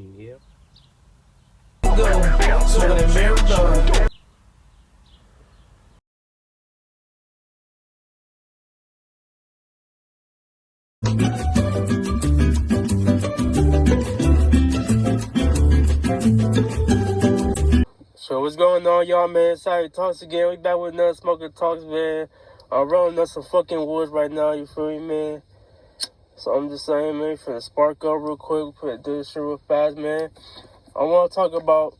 Yeah. Go, swinging that marathon. So what's going on, y'all, man? Sorry Talks again. We back with another Smoking Talks, man. I'm rolling up some fucking woods right now, you feel me, man? So I'm just saying, man, finna spark up real quick, do this shit real fast, man. I want to talk about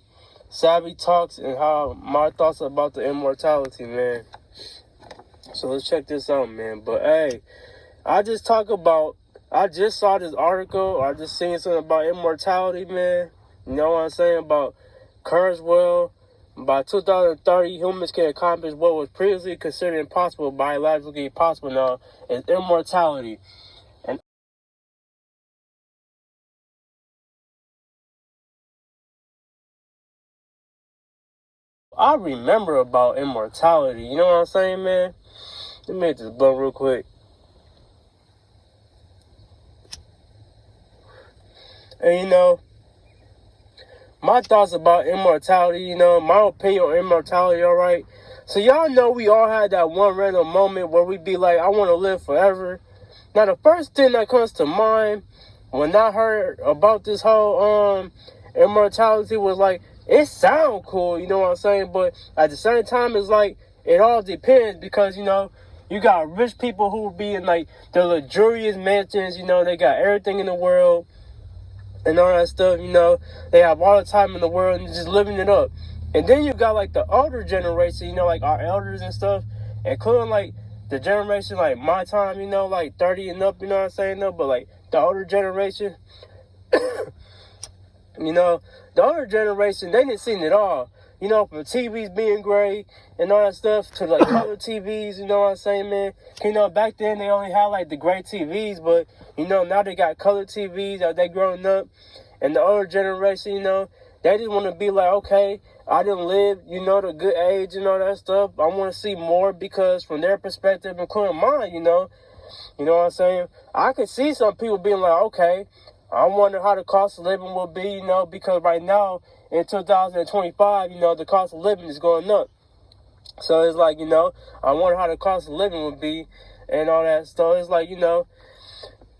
Savvy Talks and how my thoughts about the immortality, man. So let's check this out, man. But hey, I just saw this article, or I just seen something about immortality, man. You know what I'm saying? About Kurzweil. By 2030, humans can accomplish what was previously considered impossible, biologically possible now, is immortality. And I remember about immortality. You know what I'm saying, man? Let me hit this blunt real quick. And you know, my thoughts about immortality, you know, my opinion on immortality, all right? So y'all know we all had that one random moment where we be like, I want to live forever. Now, the first thing that comes to mind when I heard about this whole immortality was like, it sound cool, you know what I'm saying? But at the same time, it's like, it all depends because, you know, you got rich people who be in like the luxurious mansions, you know, they got everything in the world and all that stuff, you know, they have all the time in the world and just living it up. And then you got like the older generation, you know, like our elders and stuff, including like the generation like my time, you know, like 30 and up, you know what I'm saying? No, but like the older generation, you know, the older generation, they didn't see it all. You know, from TVs being gray and all that stuff to like color TVs, you know what I'm saying, man? You know, back then they only had like the gray TVs, but you know, now they got color TVs as they growing up. And the older generation, you know, they just want to be like, okay, I didn't live, you know, the good age and all that stuff. I want to see more because from their perspective, including mine, you know what I'm saying? I could see some people being like, okay, I wonder how the cost of living will be, you know, because right now in 2025, you know, the cost of living is going up. So it's like, you know, I wonder how the cost of living would be and all that stuff. It's like, you know,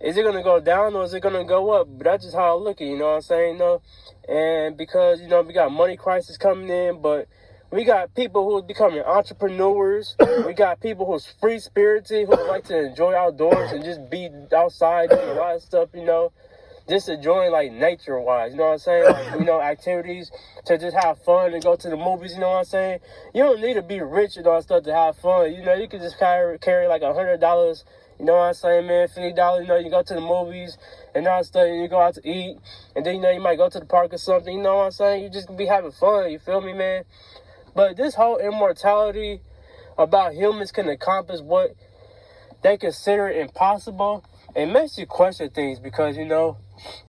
is it going to go down or is it going to go up? But that's just how I look at it, you know what I'm saying? You know? And because, you know, we got money crisis coming in, but we got people who are becoming entrepreneurs. We got people who's free-spirited, who like to enjoy outdoors and just be outside doing a lot of stuff, you know, just enjoying, like, nature-wise, you know what I'm saying? Like, you know, activities to just have fun and go to the movies, you know what I'm saying? You don't need to be rich and all that stuff to have fun. You know, you can just carry like $100, you know what I'm saying, man? $50, you know, you go to the movies and all that stuff, and you go out to eat, and then, you know, you might go to the park or something, you know what I'm saying? You just be having fun, you feel me, man? But this whole immortality about humans can accomplish what they consider impossible, it makes you question things because, you know,